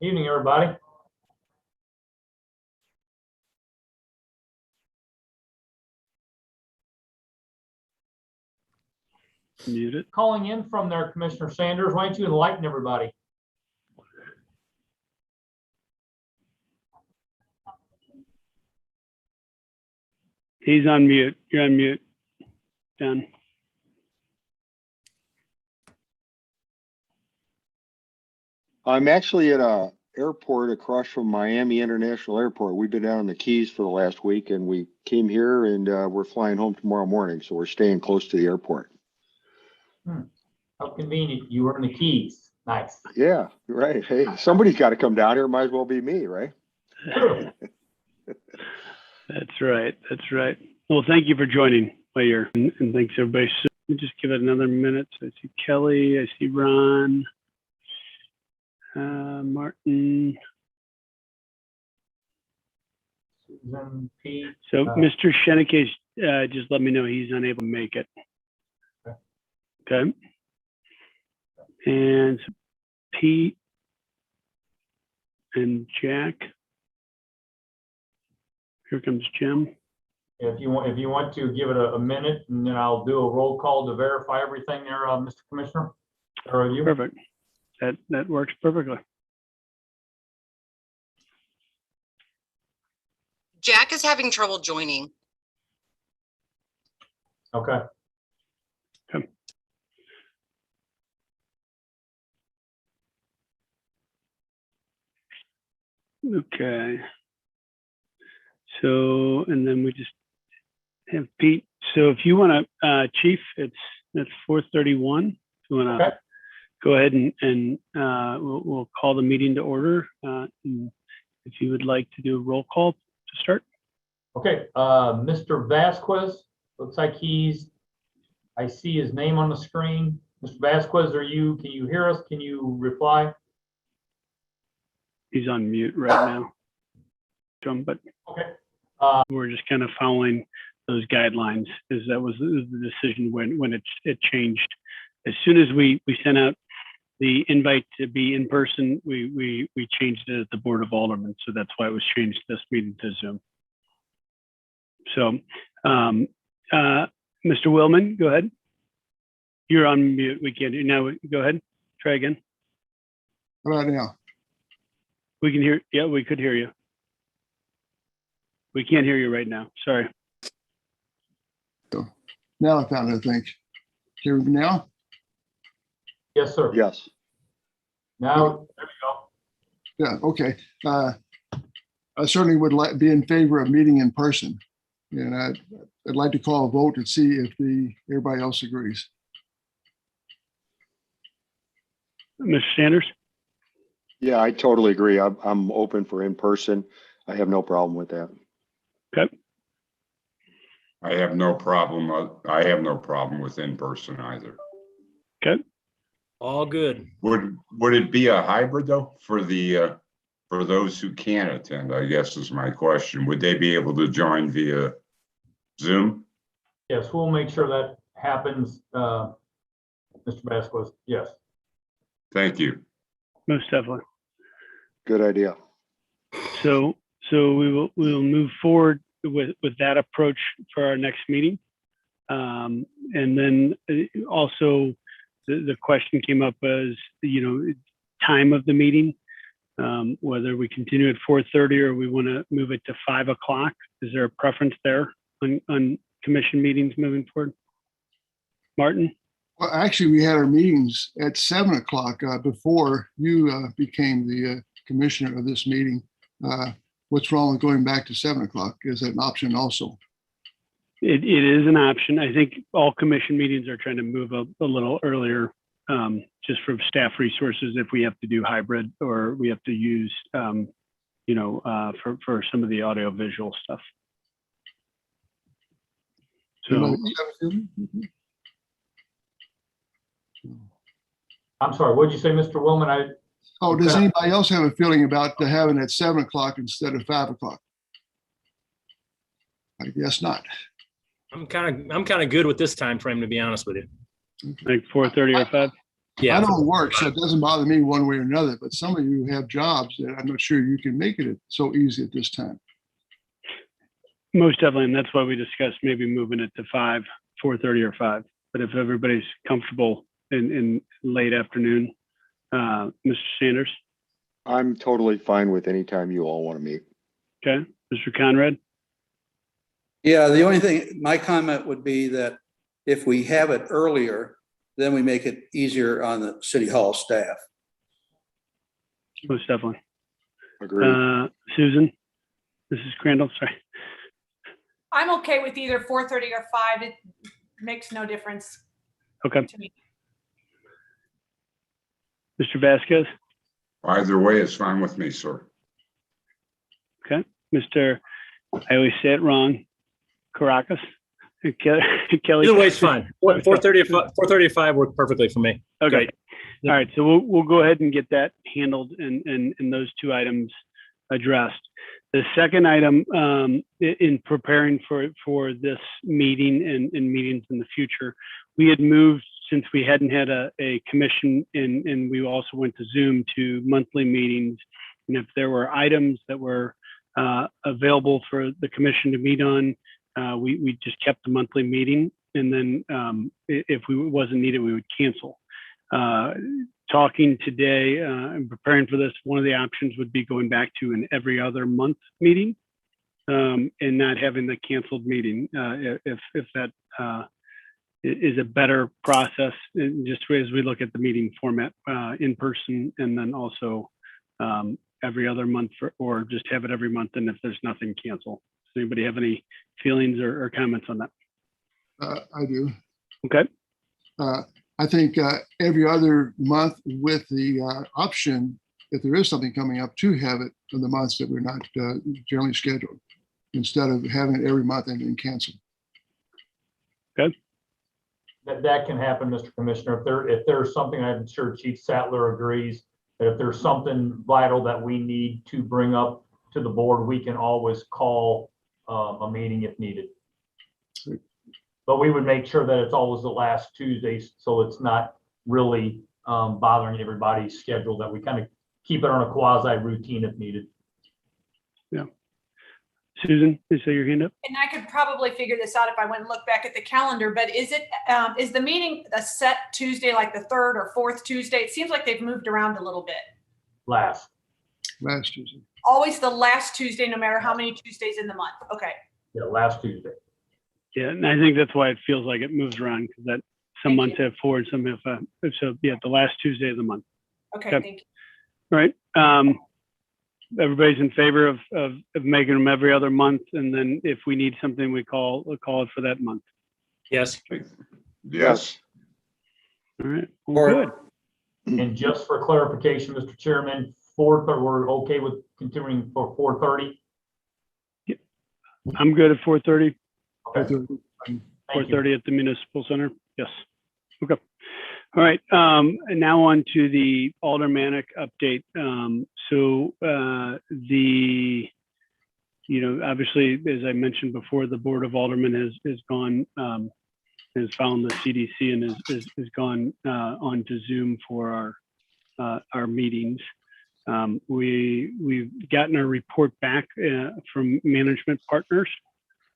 Evening, everybody. Muted. Calling in from there, Commissioner Sanders. Why don't you enlighten everybody? He's on mute. You're on mute. Done. I'm actually at a airport across from Miami International Airport. We've been down in the Keys for the last week, and we came here, and we're flying home tomorrow morning. So we're staying close to the airport. How convenient. You were in the Keys. Nice. Yeah, right. Hey, somebody's got to come down here. Might as well be me, right? That's right. That's right. Well, thank you for joining, Mayor, and thanks everybody. So let me just give it another minute. So I see Kelly, I see Ron, Martin. Susan, Pete. So Mr. Shenike just let me know he's unable to make it. Okay. And Pete and Jack. Here comes Jim. If you want to give it a minute, and then I'll do a roll call to verify everything there, Mr. Commissioner. Or you? Perfect. That works perfectly. Jack is having trouble joining. Okay. Okay. So, and then we just have Pete. So if you want to, Chief, that's 4:31. If you want to go ahead and we'll call the meeting to order. And if you would like to do a roll call to start. Okay. Mr. Vasquez, looks like I see his name on the screen. Mr. Vasquez, can you hear us? Can you reply? He's on mute right now. But okay. We're just kind of following those guidelines, as that was the decision when it changed. As soon as we sent out the invite to be in person, we changed it at the Board of Aldermen. So that's why it was changed this meeting to Zoom. So Mr. Willman, go ahead. You're on mute. We can't do now. Go ahead. Try again. How about now? We can hear. Yeah, we could hear you. We can't hear you right now. Sorry. So now I found it, I think. Hear me now? Yes, sir. Yes. Now, there we go. Yeah, okay. I certainly would be in favor of meeting in person. And I'd like to call a vote to see if everybody else agrees. Mr. Sanders? Yeah, I totally agree. I'm open for in person. I have no problem with that. Okay. I have no problem. I have no problem with in person either. Okay. All good. Would it be a hybrid though for those who can't attend? I guess is my question. Would they be able to join via Zoom? Yes, we'll make sure that happens, Mr. Vasquez. Yes. Thank you. Most definitely. Good idea. So we will move forward with that approach for our next meeting. And then also the question came up as, time of the meeting, whether we continue at 4:30 or we want to move it to 5 o'clock. Is there a preference there on commission meetings moving forward? Martin? Well, actually, we had our meetings at 7 o'clock before you became the commissioner of this meeting. What's wrong with going back to 7 o'clock? Is that an option also? It is an option. I think all commission meetings are trying to move a little earlier, just for staff resources if we have to do hybrid or we have to use, for some of the audio visual stuff. So I'm sorry, what did you say, Mr. Willman? Does anybody else have a feeling about having it at 7 o'clock instead of 5 o'clock? I guess not. I'm kind of good with this time frame, to be honest with you. like 4:30 or 5? Yeah. I don't work, so it doesn't bother me one way or another, but some of you have jobs that I'm not sure you can make it so easy at this time. Most definitely, and that's why we discussed maybe moving it to 4:30 or 5. But if everybody's comfortable in late afternoon, Mr. Sanders, I'm totally fine with any time you all want to meet. okay, Mr. Conrad, Yeah, the only thing, my comment would be that if we have it earlier, then we make it easier on the city hall staff. most definitely. Agreed. Susan, Mrs. Crandall, sorry. I'm okay with either 4:30 or 5. It makes no difference Okay, to me. Mr. Vasquez, Either way is fine with me, sir. okay, Mr. I always say it wrong, Caracas, Kelly. Either way, it's fine. 4:35 work perfectly for me. Okay. Great. All right. So we'll go ahead and get that handled and those two items addressed. The second item in preparing for this meeting and meetings in the future, we had moved, since we hadn't had a commission and we also went to Zoom, to monthly meetings. And if there were items that were available for the commission to meet on, we just kept the monthly meeting. And then if it wasn't needed, we would cancel. Talking today and preparing for this, one of the options would be going back to an every other month meeting and not having the canceled meeting. If that is a better process, and just as we look at the meeting format in person, and then also every other month or just have it every month. And if there's nothing, cancel. Does anybody have any feelings or comments on that? I do. Okay. I think every other month with the option, if there is something coming up, to have it in the months that we're not generally scheduled, instead of having it every month and then cancel. Good. That can happen, Mr. Commissioner. If there's something, I'm sure Chief Sadler agrees, that if there's something vital that we need to bring up to the board, we can always call a meeting if needed. But we would make sure that it's always the last Tuesdays, so it's not really bothering everybody's schedule, that we kind of keep it on a quasi routine if needed. Yeah. Susan, you say your hand up? And I could probably figure this out if I went and look back at the calendar, but is the meeting a set Tuesday, like the 3rd or 4th Tuesday? It seems like they've moved around a little bit. Last Tuesday. Always the last Tuesday, no matter how many Tuesdays in the month. Okay. Yeah, last Tuesday. Yeah, and I think that's why it feels like it moves around, because that some Thank months you. have 4 and some have 5. So yeah, the last Tuesday of the month. Okay, Okay. thank you. All right. Everybody's in favor of making them every other month, and then if we need something, we'll call it for that month. Yes. Yes. All right. Well, good. And just for clarification, Mr. Chairman, we're okay with continuing for 4:30? I'm good at 4:30. Okay. Thank you. 4:30 at the municipal center. Yes. Okay. All right. And now on to the Aldermanic update. Obviously, as I mentioned before, the Board of Aldermen has gone, has found the CDC and has gone on to Zoom for our meetings. We've gotten a report back from management partners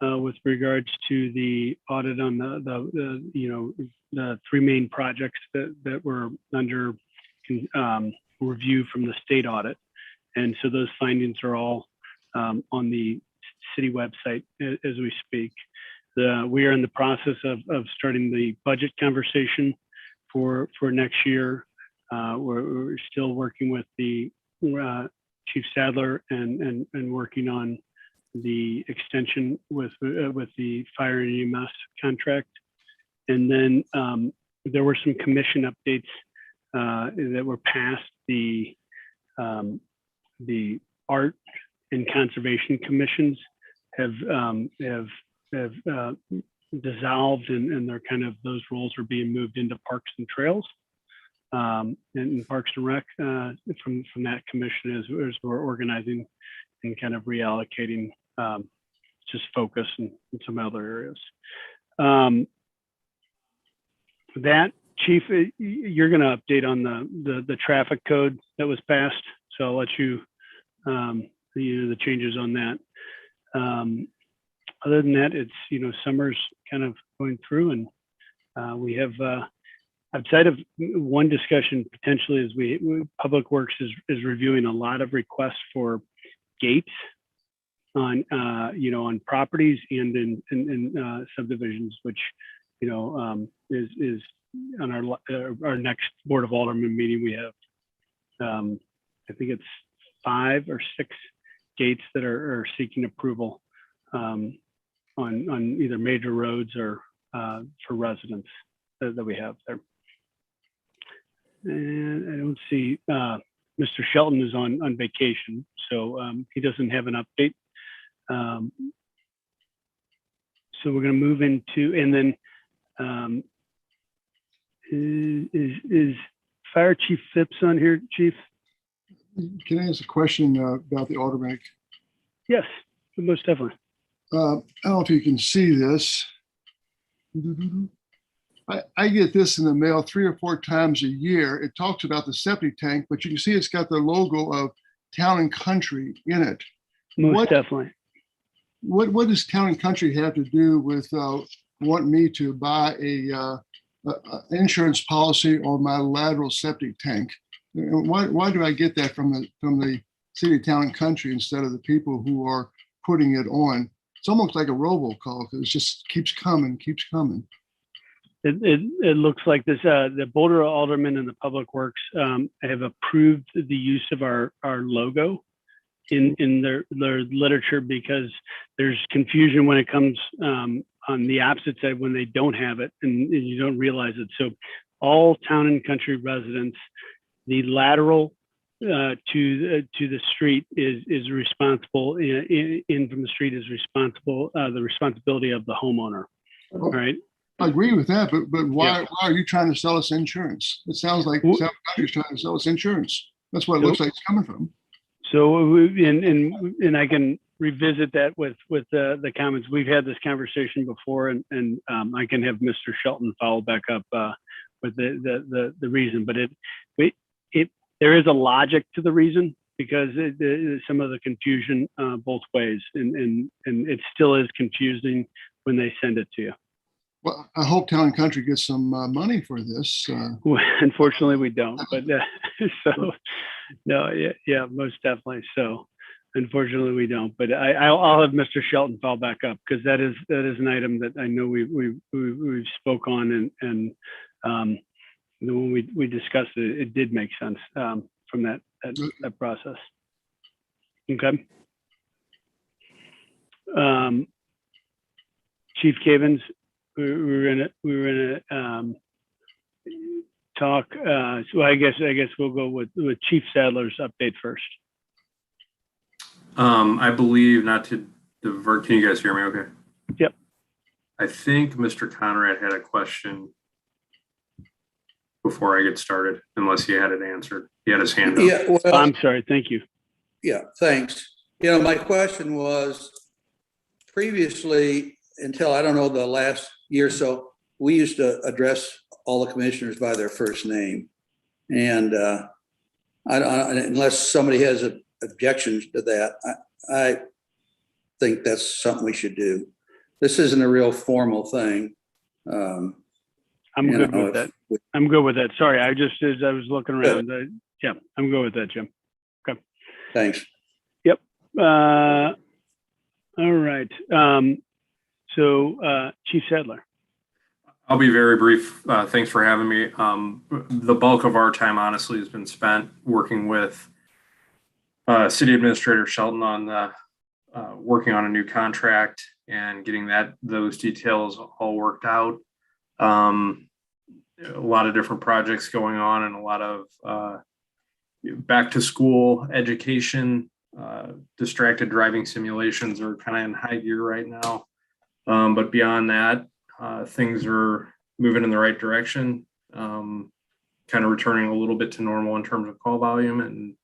with regards to the audit on the 3 main projects that were under review from the state audit. And so those findings are all on the city website as we speak. We are in the process of starting the budget conversation for next year. We're still working with the Chief Sadler and working on the extension with the fire and EMS contract. And then there were some commission updates that were passed. The art and conservation commissions have dissolved, and they're kind of, those roles are being moved into Parks and Trails and Parks and Rec from that commission as we're organizing and kind of reallocating just focus in some other areas. That Chief, you're going to update on the traffic code that was passed. So I'll let you, the changes on that. Other than that, it's, summer's kind of going through, and we have, outside of one discussion potentially is Public Works is reviewing a lot of requests for gates on, on properties and in subdivisions, which, is on our next Board of Aldermen meeting. We have, I think it's 5 or 6 gates that are seeking approval on either major roads or for residents that we have there. And I don't see Mr. Shelton is on vacation, so he doesn't have an update. So we're going to move into, and then is Fire Chief Phipps on here, Chief? Can I ask a question about the Aldermanic? Yes, most definitely. I don't know if you can see this. I get this in the mail 3 or 4 times a year. It talks about the septic tank, but you can see it's got the logo of Town and Country in it. Most definitely. What does Town and Country have to do with wanting me to buy a insurance policy on my lateral septic tank? And why do I get that from the city of Town and Country instead of the people who are putting it on? It's almost like a robocall because it just keeps coming. It looks like this. The Boulder Aldermen and the Public Works have approved the use of our logo in their literature because there's confusion when it comes on the opposite side when they don't have it and you don't realize it. So all Town and Country residents, the lateral to the street is responsible in from the street is responsible the responsibility of the homeowner. All right. I agree with that, but why are you trying to sell us insurance? It sounds like Town Country's trying to sell us insurance. That's what it looks like it's coming from. So and I can revisit that with the comments. We've had this conversation before, and I can have Mr. Shelton follow back up with the reason. But there is a logic to the reason because some of the confusion both ways, and it still is confusing when they send it to you. Well, I hope Town and Country gets some money for this. Unfortunately, we don't. But so no, yeah, most definitely. So unfortunately, we don't. But I'll have Mr. Shelton fall back up because that is an item that I know we spoke on, and when we discussed it, it did make sense from that process. Okay. Chief Cavins. We were gonna talk. So I guess we'll go with Chief Sadler's update first. I believe, not to divert. Can you guys hear me? Okay. Yep. I think Mr. Conrad had a question before I get started, unless he had it answered. He had his hand up. Yeah, well, I'm sorry. Thank you. Yeah, thanks. My question was previously, until I don't know the last year or so, we used to address all the commissioners by their first name. And unless somebody has objections to that, I think that's something we should do. This isn't a real formal thing. I'm good with that. I'm good with that. Sorry, I was looking around. Yeah, I'm good with that, Jim. Okay. Thanks. Yep. All right. So Chief Sadler. I'll be very brief. Thanks for having me. The bulk of our time, honestly, has been spent working with City Administrator Shelton on working on a new contract and getting those details all worked out. A lot of different projects going on and a lot of back to school education, distracted driving simulations are kind of in high gear right now. But beyond that, things are moving in the right direction, kind of returning a little bit to normal in terms of call volume, and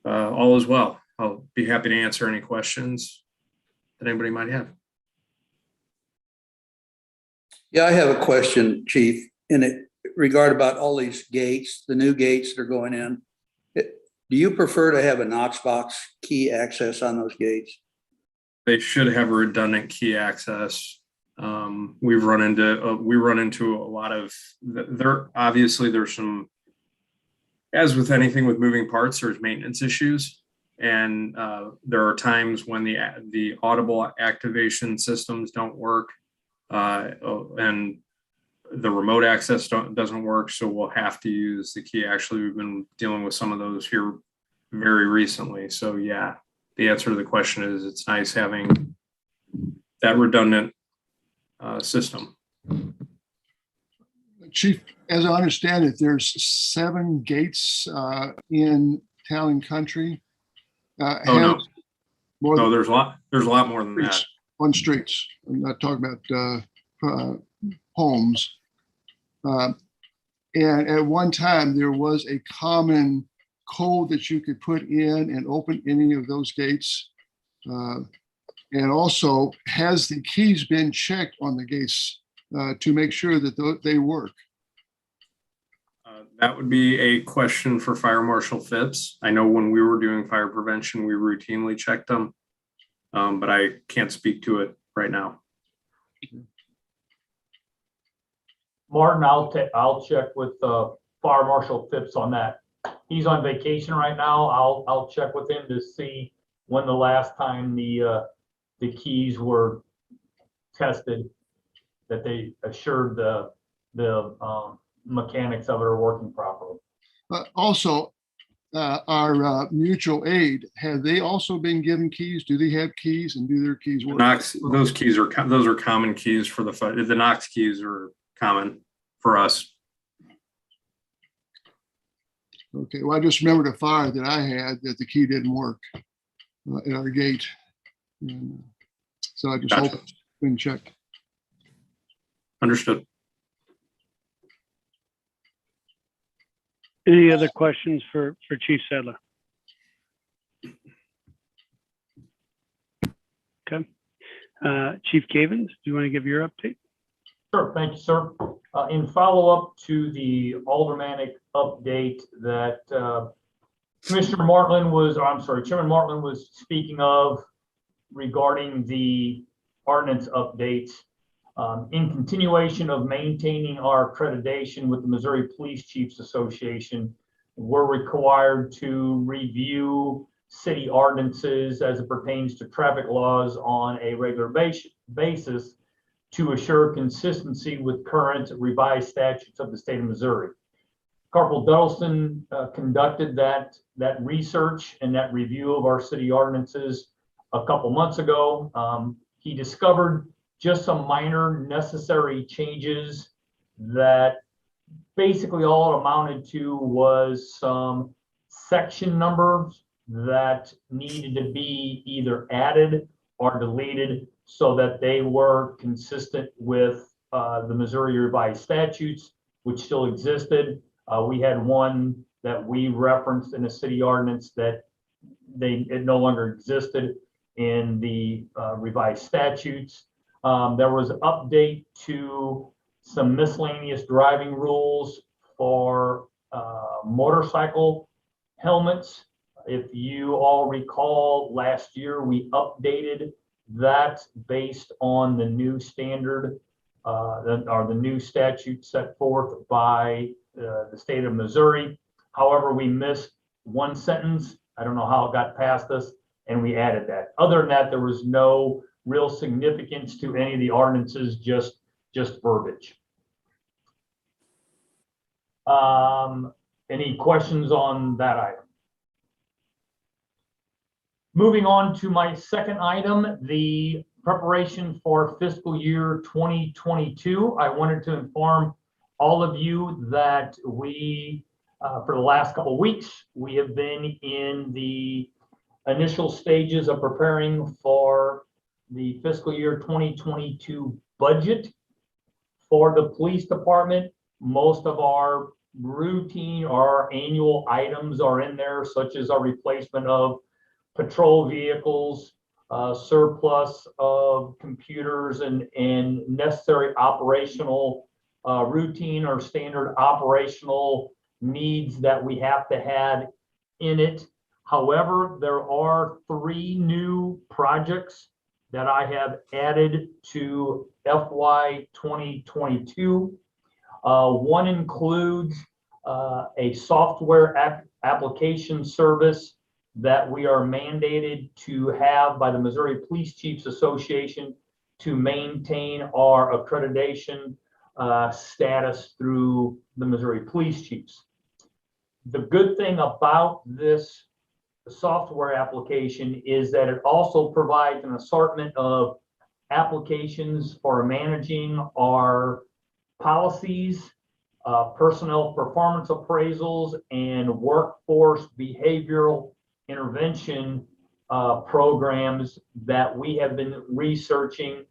all is well. I'll be happy to answer any questions that anybody might have. Yeah, I have a question, Chief, and regard about all these gates, the new gates that are going in. Do you prefer to have a Knox box key access on those gates? They should have redundant key access. We run into a lot of there's some, as with anything with moving parts, there's maintenance issues. And there are times when the audible activation systems don't work, and the remote access doesn't work. So we'll have to use the key. Actually, we've been dealing with some of those here very recently. So yeah, the answer to the question is it's nice having that redundant system. Chief, as I understand it, there's 7 gates in Town and Country. Oh no, More no, than there's a lot more than that. streets, on streets. I'm not talking about homes. And at one time, there was a common code that you could put in and open any of those gates. And also, has the keys been checked on the gates to make sure that they work? That would be a question for Fire Marshal Phipps. I know when we were doing fire prevention, we routinely checked them, but I can't speak to it right now. Martin, I'll check with Fire Marshal Phipps on that. He's on vacation right now. I'll check with him to see when the last time the keys were tested, that they assured the mechanics of it are working properly. Also, our mutual aid, have they also been given keys? Do they have keys, and do their keys work? Those keys are common keys for the Knox keys are common for us. Okay, well, I just remembered a fire that I had that the key didn't work at our gate. And so I just Gotcha. hope it's been checked. Understood. Any other questions for Chief Sadler? Okay. Chief Cavins, do you want to give your update? Sure, thank you, sir. In follow-up to the Aldermanic update that Chairman Martland was speaking of regarding the ordinance updates. In continuation of maintaining our accreditation with the Missouri Police Chiefs Association, we're required to review city ordinances as it pertains to traffic laws on a regular basis to assure consistency with current revised statutes of the state of Missouri. Corporal Duddleston conducted that research and that review of our city ordinances a couple months ago. He discovered just some minor necessary changes that basically all it amounted to was some section numbers that needed to be either added or deleted so that they were consistent with the Missouri revised statutes, which still existed. We had one that we referenced in a city ordinance that it no longer existed in the revised statutes. There was an update to some miscellaneous driving rules for motorcycle helmets. If you all recall, last year we updated that based on the new standard or the new statute set forth by the state of Missouri. However, we missed one sentence. I don't know how it got past us, and we added that. Other than that, there was no real significance to any of the ordinances, just verbiage. Any questions on that item? Moving on to my second item, the preparation for fiscal year 2022. I wanted to inform all of you that we, for the last couple of weeks, we have been in the initial stages of preparing for the fiscal year 2022 budget for the police department. Most of our routine or annual items are in there, such as our replacement of patrol vehicles, surplus of computers and necessary operational routine or standard operational needs that we have to have in it. However, there are 3 new projects that I have added to FY 2022. One includes a software application service that we are mandated to have by the Missouri Police Chiefs Association to maintain our accreditation status through the Missouri Police Chiefs. The good thing about this software application is that it also provides an assortment of applications for managing our policies, personnel performance appraisals, and workforce behavioral intervention programs that we have been researching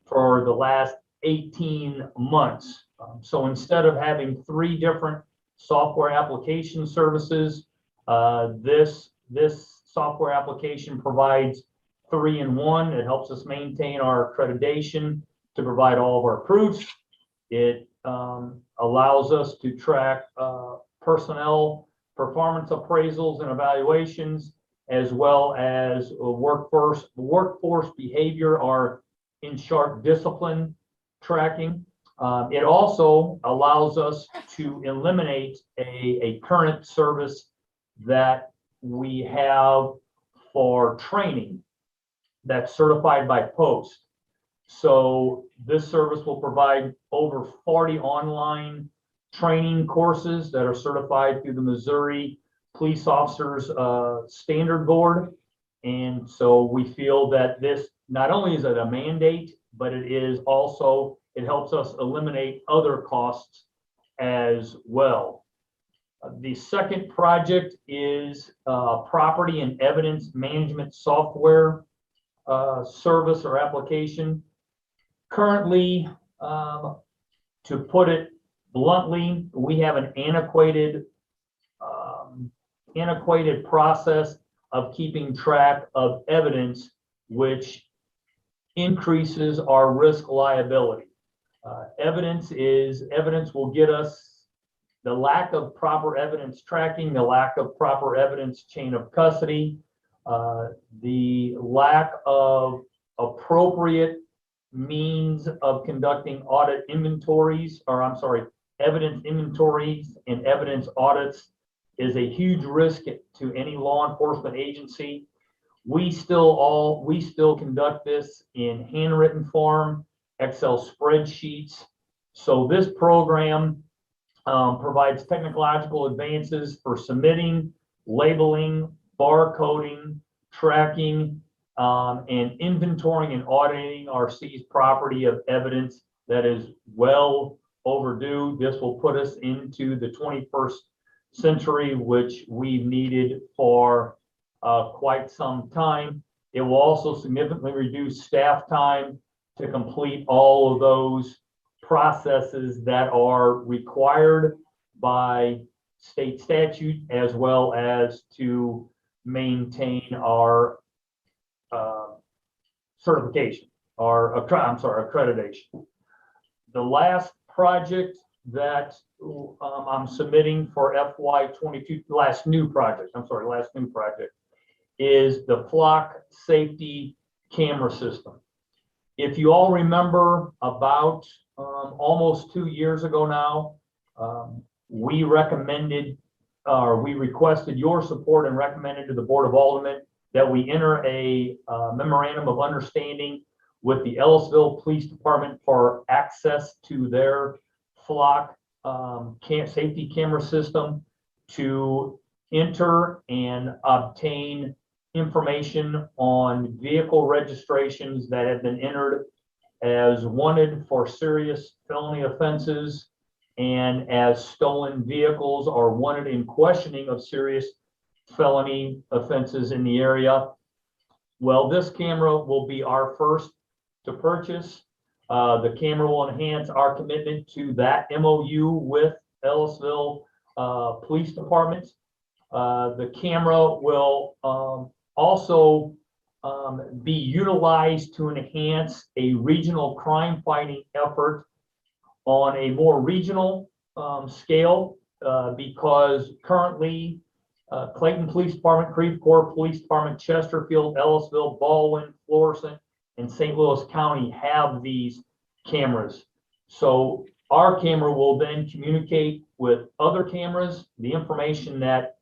for the last 18 months. So instead of having 3 different software application services, this software application provides 3 in 1. It helps us maintain our accreditation to provide all of our proofs. It allows us to track personnel performance appraisals and evaluations, as well as workforce behavior, or in short, discipline tracking. It also allows us to eliminate a current service that we have for training that's certified by Post. So this service will provide over 40 online training courses that are certified through the Missouri Police Officers Standard Board. And so we feel that this not only is it a mandate, but it is also, it helps us eliminate other costs as well. The second project is property and evidence management software service or application. Currently, to put it bluntly, we have an antiquated process of keeping track of evidence, which increases our risk liability. Evidence will get us the lack of proper evidence tracking, the lack of proper evidence chain of custody, the lack of appropriate means of conducting audit inventories, evidence inventories and evidence audits is a huge risk to any law enforcement agency. We still conduct this in handwritten form, Excel spreadsheets. So this program provides technological advances for submitting, labeling, barcoding, tracking, and inventorying and auditing our seized property of evidence that is well overdue. This will put us into the 21st century, which we've needed for quite some time. It will also significantly reduce staff time to complete all of those processes that are required by state statute, as well as to maintain our certification, or accreditation. The last project that I'm submitting for FY22, last new project is the flock safety camera system. If you all remember, about almost 2 years ago now, we requested your support and recommended to the Board of Aldermen that we enter a memorandum of understanding with the Ellisville Police Department for access to their flock safety camera system to enter and obtain information on vehicle registrations that have been entered as wanted for serious felony offenses and as stolen vehicles or wanted in questioning of serious felony offenses in the area. Well, this camera will be our first to purchase. The camera will enhance our commitment to that MOU with Ellisville Police Department. The camera will also be utilized to enhance a regional crime fighting effort on a more regional scale because currently Clayton Police Department, Creve Coeur Police Department, Chesterfield, Ellisville, Baldwin, Florissant, and St. Louis County have these cameras. So our camera will then communicate with other cameras. The information that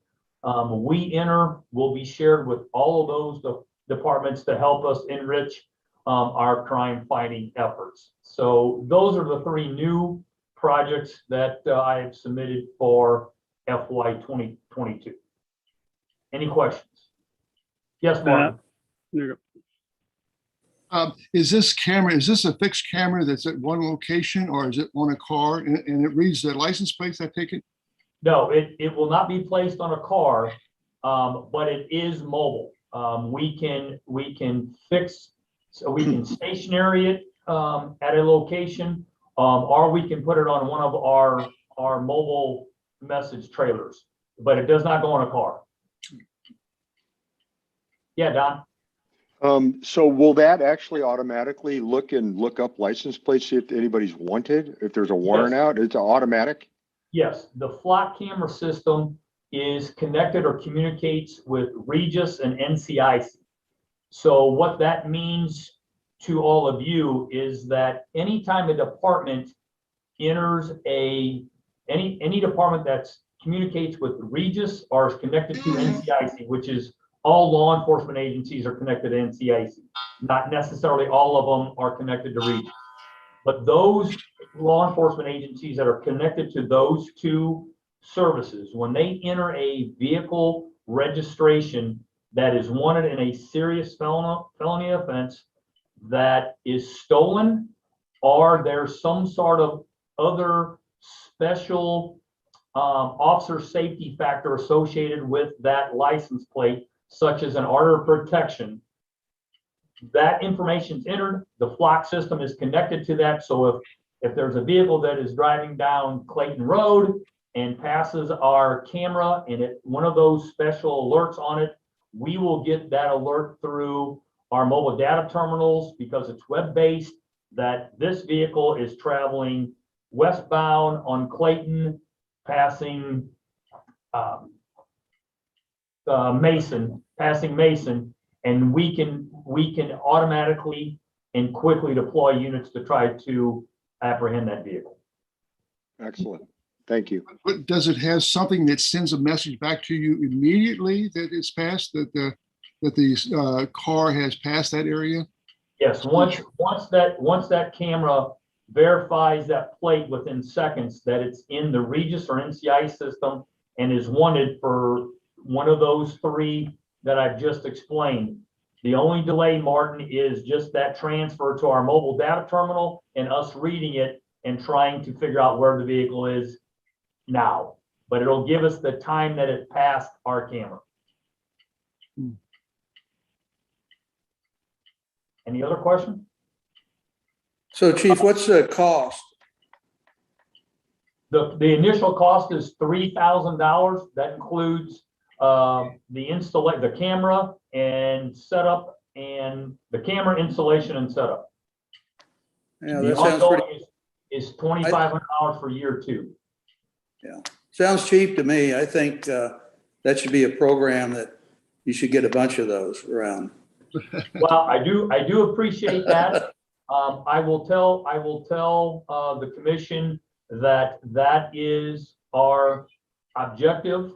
we enter will be shared with all of those departments to help us enrich our crime fighting efforts. So those are the 3 new projects that I have submitted for FY 2022. Any questions? Yes, Mark. Is this a fixed camera that's at one location, or is it on a car and it reads the license plates, I take it? No, it will not be placed on a car, but it is mobile. We can fix, so we can stationary it at a location, or we can put it on one of our mobile message trailers, but it does not go on a car. Yeah, Don? So will that actually automatically look up license plates, see if anybody's wanted? If there's a warrant out, it's automatic? Yes, the flock camera system is connected or communicates with Regis and NCIC. So what that means to all of you is that anytime a department enters any department that's communicates with Regis or is connected to NCIC, which is all law enforcement agencies are connected to NCIC. Not necessarily all of them are connected to Regis. But those law enforcement agencies that are connected to those 2 services, when they enter a vehicle registration that is wanted in a serious felony offense that is stolen, or there's some sort of other special officer safety factor associated with that license plate, such as an order of protection, that information is entered, the flock system is connected to that. So if there's a vehicle that is driving down Clayton Road and passes our camera and one of those special alerts on it, we will get that alert through our mobile data terminals because it's web-based, that this vehicle is traveling westbound on Clayton, passing Mason, and we can automatically and quickly deploy units to try to apprehend that vehicle. Excellent. Thank you. But does it have something that sends a message back to you immediately that it's passed, that the car has passed that area? Yes, once that camera verifies that plate within seconds that it's in the Regis or NCI system and is wanted for one of those 3 that I've just explained. The only delay, Martin, is just that transfer to our mobile data terminal and us reading it and trying to figure out where the vehicle is now. But it'll give us the time that it passed our camera. Any other question? So Chief, what's the cost? The initial cost is $3,000. That includes the camera and setup, and the camera installation and setup. Yeah, The that sounds ongoing pretty, is $2,500 for year 2. sounds cheap to me. I think that should be a program that you should get a bunch of those around. Well, I do appreciate that. I will tell the commission that is our objective.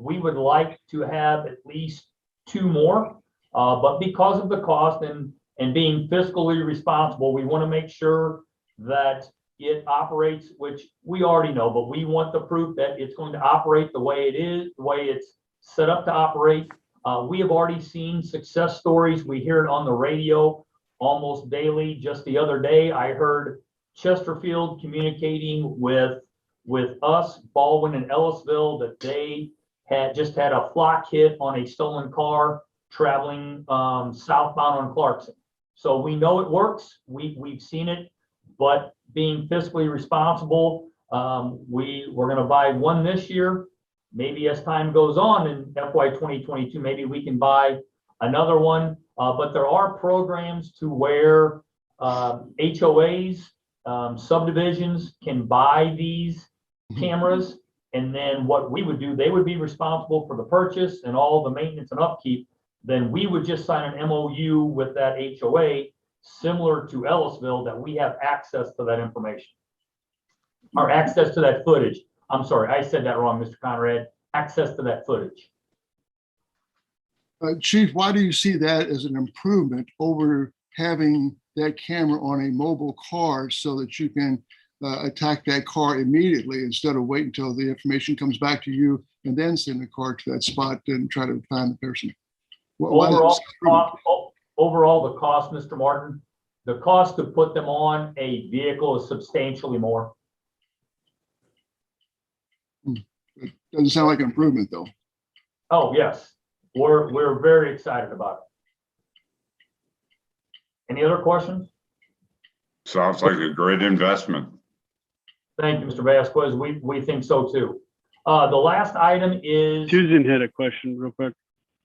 We would like to have at least 2 more, but because of the cost and being fiscally responsible, we want to make sure that it operates, which we already know, but we want the proof that it's going to operate the way it is, the way it's set up to operate. We have already seen success stories. We hear it on the radio almost daily. Just the other day, I heard Chesterfield communicating with us, Baldwin and Ellisville, that they had just had a flock hit on a stolen car traveling southbound on Clarkson. So we know it works. We've seen it, but being fiscally responsible, we're going to buy one this year. Maybe as time goes on in FY 2022, maybe we can buy another one. But there are programs to where HOAs subdivisions can buy these cameras. And then what we would do, they would be responsible for the purchase and all the maintenance and upkeep. Then we would just sign an MOU with that HOA, similar to Ellisville, that we have access to that information. Or access to that footage. I'm sorry, I said that wrong, Mr. Conrad. Access to that footage. Chief, why do you see that as an improvement over having that camera on a mobile car so that you can attack that car immediately instead of wait until the information comes back to you and then send the car to that spot and try to find the person? Overall, the cost, Mr. Martin, the cost to put them on a vehicle is substantially more. It doesn't sound like an improvement, though. Oh, yes. We're very excited about it. Any other questions? Sounds like a great investment. Thank you, Mr. Vasquez. We think so too. The last item is. Susan had a question real quick.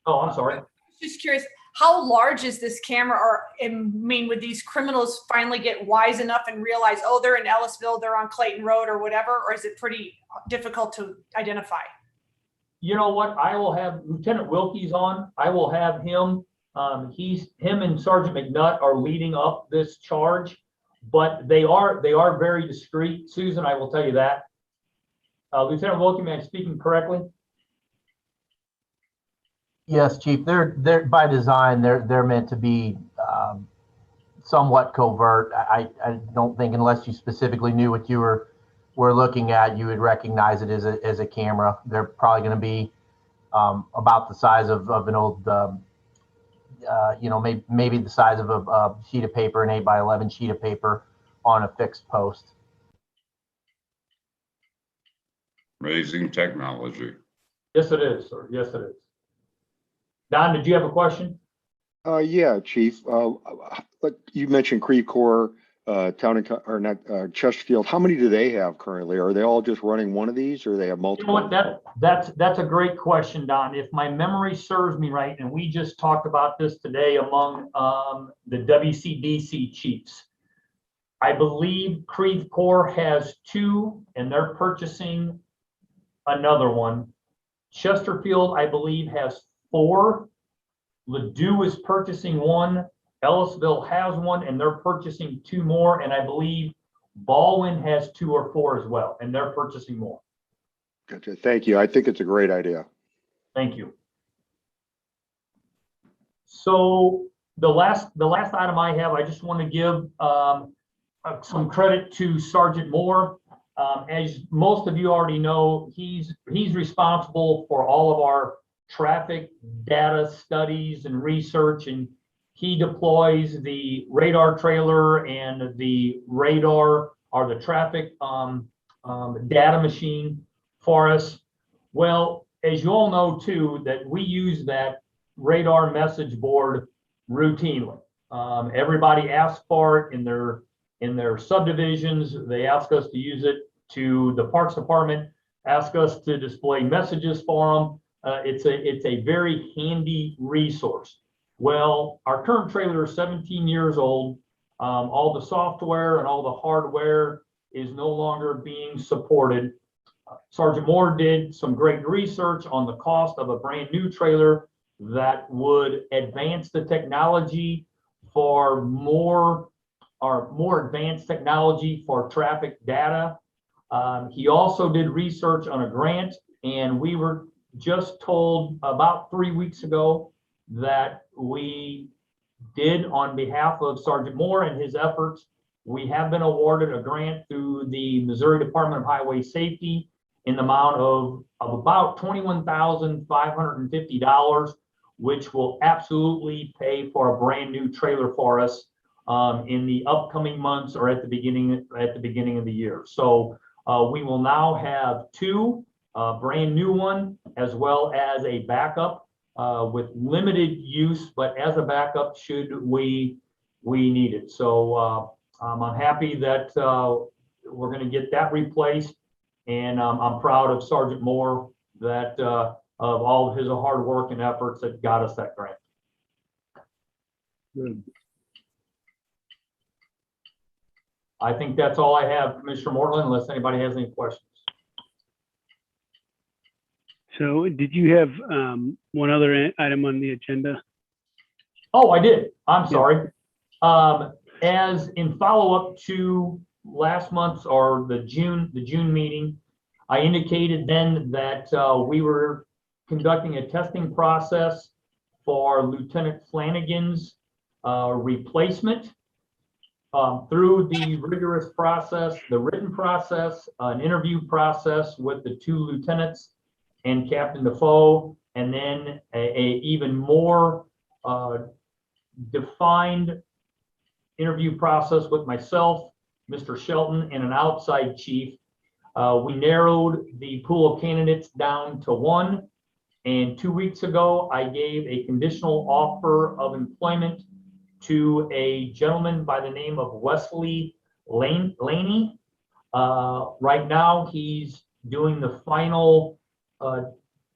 Oh, I'm sorry. Just curious, how large is this camera? Or, I mean, would these criminals finally get wise enough and realize, oh, they're in Ellisville, they're on Clayton Road or whatever? Or is it pretty difficult to identify? You know what? I will have Lieutenant Wilkie's on. I will have him. Him and Sergeant McNutt are leading up this charge, but they are very discreet. Susan, I will tell you that. Lieutenant Wilkie, am I speaking correctly? Yes, Chief. They're by design. They're meant to be somewhat covert. I don't think unless you specifically knew what you were looking at, you would recognize it as a camera. They're probably going to be about the size of an old, maybe the size of a sheet of paper, an 8x11 sheet of paper on a fixed post. Amazing technology. Yes, it is, sir. Yes, it is. Don, did you have a question? Yeah, Chief. But you mentioned Creve Coeur, Chesterfield. How many do they have currently? Are they all just running one of these, or they have multiple? You know what? That's a great question, Don. If my memory serves me right, and we just talked about this today among the WCDC chiefs, I believe Creve Coeur has 2, and they're purchasing another one. Chesterfield, I believe, has 4. Ladue is purchasing 1. Ellisville has 1, and they're purchasing 2 more. And I believe Baldwin has 2 or 4 as well, and they're purchasing more. Gotcha. Thank you. I think it's a great idea. Thank you. So the last item I have, I just want to give some credit to Sergeant Moore. As most of you already know, he's responsible for all of our traffic data studies and research, and he deploys the radar trailer and the radar or the traffic data machine for us. Well, as you all know too, that we use that radar message board routinely. Everybody asks for it in their subdivisions. They ask us to use it. To the Parks Department, ask us to display messages for them. It's a very handy resource. Well, our current trailer is 17 years old. All the software and all the hardware is no longer being supported. Sergeant Moore did some great research on the cost of a brand new trailer that would advance the technology for more advanced technology for traffic data. He also did research on a grant, and we were just told about 3 weeks ago that we did, on behalf of Sergeant Moore and his efforts, we have been awarded a grant through the Missouri Department of Highway Safety in the amount of about $21,550, which will absolutely pay for a brand new trailer for us in the upcoming months or at the beginning of the year. So we will now have 2, brand new one, as well as a backup with limited use, but as a backup should we need it. So I'm happy that we're going to get that replaced, and I'm proud of Sergeant Moore that of all of his hard work and efforts that got us that grant. Good. I think that's all I have, Commissioner Mortland, unless anybody has any questions. So did you have one other item on the agenda? Oh, I did. I'm sorry. As in follow-up to last month's or the June meeting, I indicated then that we were conducting a testing process for Lieutenant Flanagan's replacement. Through the rigorous process, the written process, an interview process with the two lieutenants and Captain Defoe, and then a even more defined interview process with myself, Mr. Shelton, and an outside chief. We narrowed the pool of candidates down to one. And 2 weeks ago, I gave a conditional offer of employment to a gentleman by the name of Wesley Laney. Right now, he's doing the final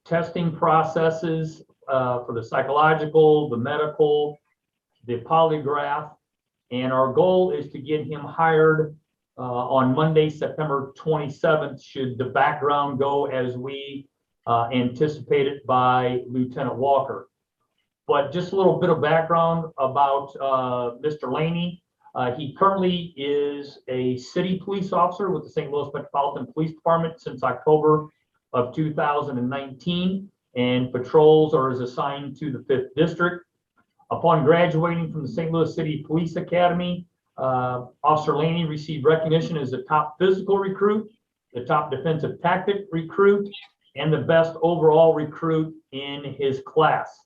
testing processes for the psychological, the medical, the polygraph. And our goal is to get him hired on Monday, September 27th, should the background go as we anticipated by Lieutenant Walker. But just a little bit of background about Mr. Laney. He currently is a city police officer with the St. Louis Metropolitan Police Department since October of 2019, and patrols or is assigned to the 5th District. Upon graduating from the St. Louis City Police Academy, Officer Laney received recognition as the top physical recruit, the top defensive tactic recruit, and the best overall recruit in his class.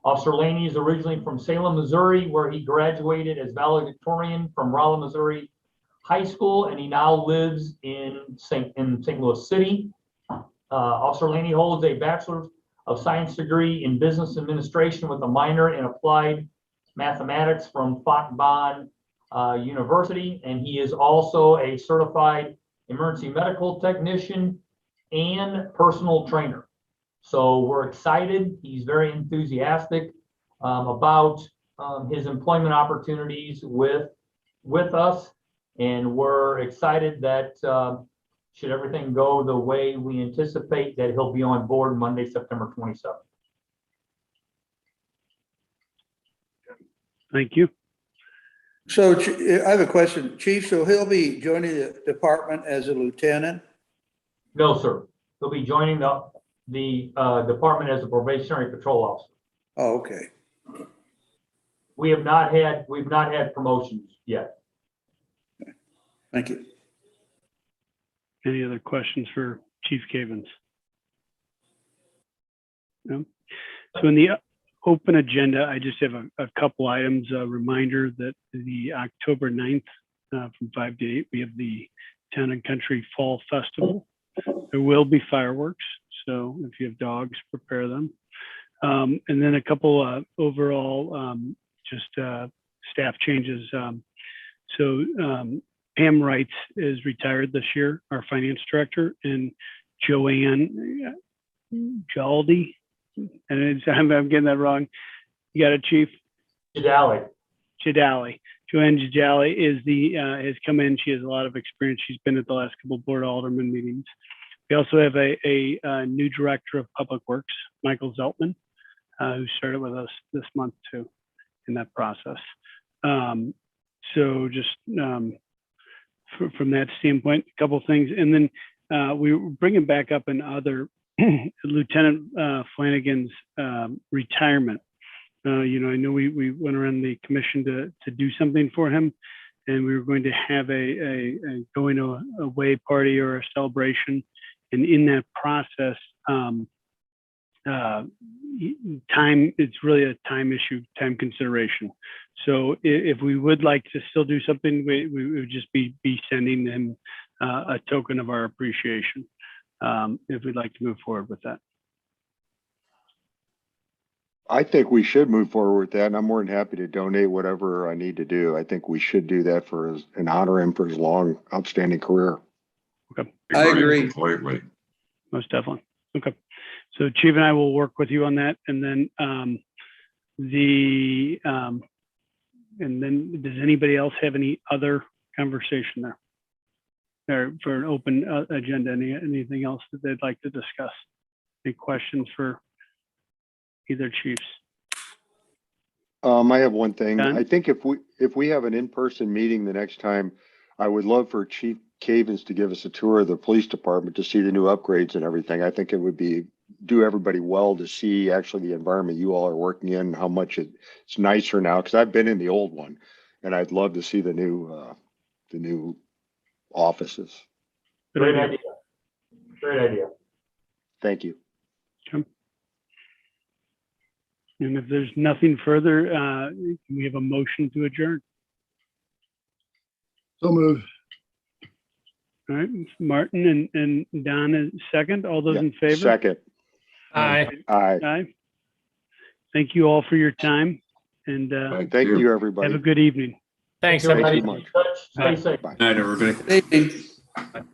Officer Laney is originally from Salem, Missouri, where he graduated as valedictorian from Rolla, Missouri High School, and he now lives in St. Louis City. Officer Laney holds a Bachelor of Science degree in Business Administration with a minor in Applied Mathematics from Fontbonne University, and he is also a certified emergency medical technician and personal trainer. So we're excited. He's very enthusiastic about his employment opportunities with us, and we're excited that should everything go the way we anticipate, that he'll be on board Monday, September 27th. Thank you. So I have a question, Chief. So he'll be joining the department as a lieutenant? No, sir. He'll be joining the department as a probationary patrol officer. Oh, okay. We've not had promotions yet. Thank you. Any other questions for Chief Cavens? No? So in the open agenda, I just have a couple items. A reminder that the October 9th from 5 to 8, we have the Town and Country Fall Festival. There will be fireworks, so if you have dogs, prepare them. And then a couple overall just staff changes. Pam Wrights is retired this year, our finance director, and Joanne Jaldi, and I'm getting that wrong. You got it, Chief? Jadali. Joanne Jadali is has come in. She has a lot of experience. She's been at the last couple of board alderman meetings. We also have a new director of public works, Michael Zeltman, who started with us this month too in that process. So just from that standpoint, a couple of things. And then we were bringing back up another Lieutenant Flanagan's retirement. I know we went around the commission to do something for him, and we were going to have a going away party or a celebration. And in that process, time, it's really a time issue, time consideration. So if we would like to still do something, we would just be sending him a token of our appreciation if we'd like to move forward with that. I think we should move forward with that, and I'm more than happy to donate whatever I need to do. I think we should do that and honor him for his long, outstanding career. Okay. I agree completely. Most definitely. Okay. So Chief and I will work with you on that, and then and then does anybody else have any other conversation there. Or for an open agenda, anything else that they'd like to discuss? Any questions for either chiefs? I have one thing. Don? I think if we have an in-person meeting the next time, I would love for Chief Cavens to give us a tour of the police department to see the new upgrades and everything. I think it would do everybody well to see actually the environment you all are working in, how much it's nicer now, because I've been in the old one, and I'd love to see the new offices. Great idea. Great idea. Thank you. And if there's nothing further, can we have a motion to adjourn? So moved. All right, Martin and Don is second. All those Yeah, in favor? Second. Aye. Aye. Aye. Thank you all for your time and Thank you, have everybody. a good evening. Thanks, Thank you everybody. much. Stay safe. Bye. Night, everybody. Good evening.